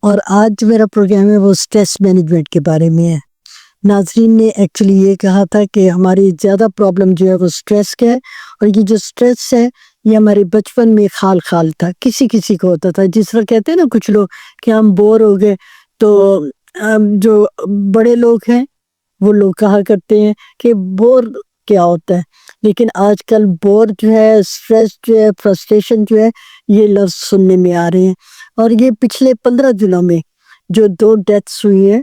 اور آج میرا پروگرام ہے وہ اسٹریس مینجمنٹ کے بارے میں ہے۔ ناظرین نے ایکچولی یہ کہا تھا کہ ہماری زیادہ پرابلم جو ہے وہ اسٹریس کا ہے، اور یہ جو اسٹریس ہے یہ ہمارے بچپن میں خال خال تھا، کسی کسی کو ہوتا تھا۔ جس طرح کہتے ہیں نا کچھ لوگ کہ ہم بور ہو گئے، تو جو بڑے لوگ ہیں وہ لوگ کہا کرتے ہیں کہ بور کیا ہوتا ہے، لیکن آج کل بور جو ہے، اسٹریس جو ہے، فرسٹریشن جو ہے، یہ لفظ سننے میں آ رہے ہیں۔ اور یہ پچھلے 15 دنوں میں جو 2 ڈیتھس ہوئی ہیں،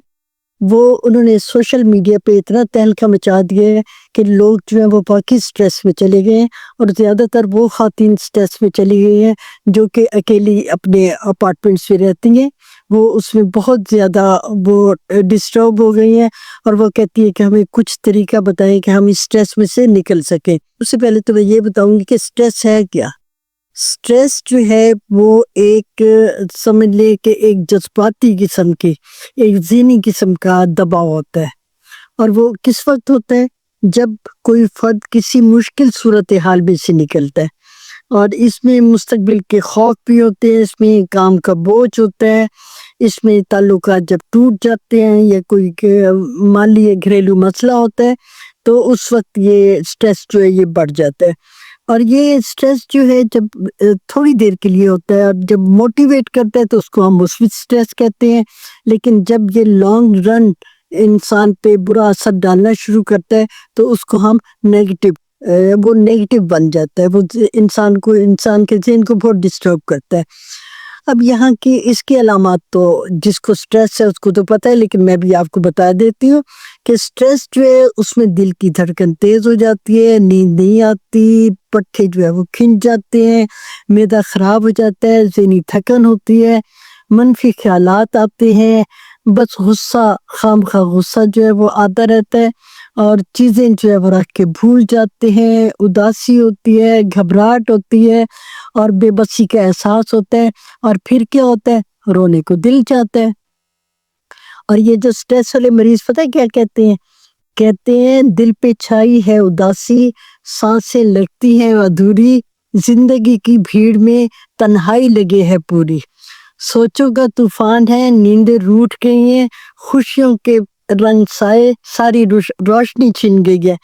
وہ انہوں نے سوشل میڈیا پہ اتنا تہلکہ مچا دیا ہے کہ لوگ جو ہیں وہ باقی سٹریس میں چلے گئے ہیں، اور زیادہ تر وہ خواتین سٹریس میں چلی گئی ہیں جو کہ اکیلی اپنے اپارٹمنٹس میں رہتی ہیں۔ وہ اس میں بہت زیادہ وہ ڈسٹرب ہو گئی ہیں، اور وہ کہتی ہے کہ ہمیں کچھ طریقہ بتائیں کہ ہم اس سٹریس میں سے نکل سکیں۔ اس سے پہلے تو میں یہ بتاؤں گی کہ سٹریس ہے کیا۔ سٹریس جو ہے وہ ایک سمجھ لے کہ ایک جذباتی قسم کی، ایک ذہنی قسم کا دباؤ ہوتا ہے، اور وہ کس وقت ہوتا ہے؟ جب کوئی فرد کسی مشکل صورتحال میں سے نکلتا ہے، اور اس میں مستقبل کے خوف بھی ہوتے ہیں، اس میں کام کا بوجھ ہوتا ہے، اس میں تعلقات جب ٹوٹ جاتے ہیں، یا کوئی مالی یا گھریلو مسئلہ ہوتا ہے، تو اس وقت یہ سٹریس جو ہے یہ بڑھ جاتا ہے۔ اور یہ سٹریس جو ہے جب تھوڑی دیر کے لیے ہوتا ہے، اور جب موٹیویٹ کرتا ہے تو اس کو ہم مثبت سٹریس کہتے ہیں، لیکن جب یہ لانگ رن انسان پہ برا اثر ڈالنا شروع کرتا ہے تو اس کو ہم وہ نیگیٹو بن جاتا ہے، وہ انسان کے ذہن کو بہت ڈسٹرب کرتا ہے۔ اب یہاں کی اس کی علامات تو جس کو سٹریس ہے اس کو تو پتہ ہے، لیکن میں بھی آپ کو بتا دیتی ہوں کہ سٹریس جو ہے اس میں دل کی دھڑکن تیز ہو جاتی ہے، نیند نہیں آتی، پٹھے جو ہے وہ کھنچ جاتے ہیں، معدہ خراب ہو جاتا ہے، ذہنی تھکن ہوتی ہے، منفی خیالات آتے ہیں، بس خام خواہ غصہ جو ہے وہ آتا رہتا ہے، اور چیزیں جو ہے وہ رکھ کے بھول جاتے ہیں، اداسی ہوتی ہے، گھبراہٹ ہوتی ہے، اور بے بسی کا احساس ہوتا ہے، اور پھر کیا ہوتا ہے؟ رونے کو دل چاہتا ہے۔ اور یہ جو سٹریس والے مریض پتہ ہے کیا کہتے ہیں دل پہ چھائی ہے اداسی، سانسیں لگتی ہیں ادھوری، زندگی کی بھیڑ میں تنہائی لگے ہے پوری، سوچوں کا طوفان ہے، نیندیں روٹھ گئی ہیں، خوشیوں کے رنگ سائے، ساری روشنی چھن گئی ہے،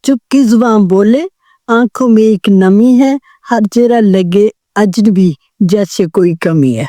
چپ کی زبان بولے، آنکھوں میں ایک نمی ہے، ہر چہرہ لگے اجنبی جیسے کوئی کمی ہے۔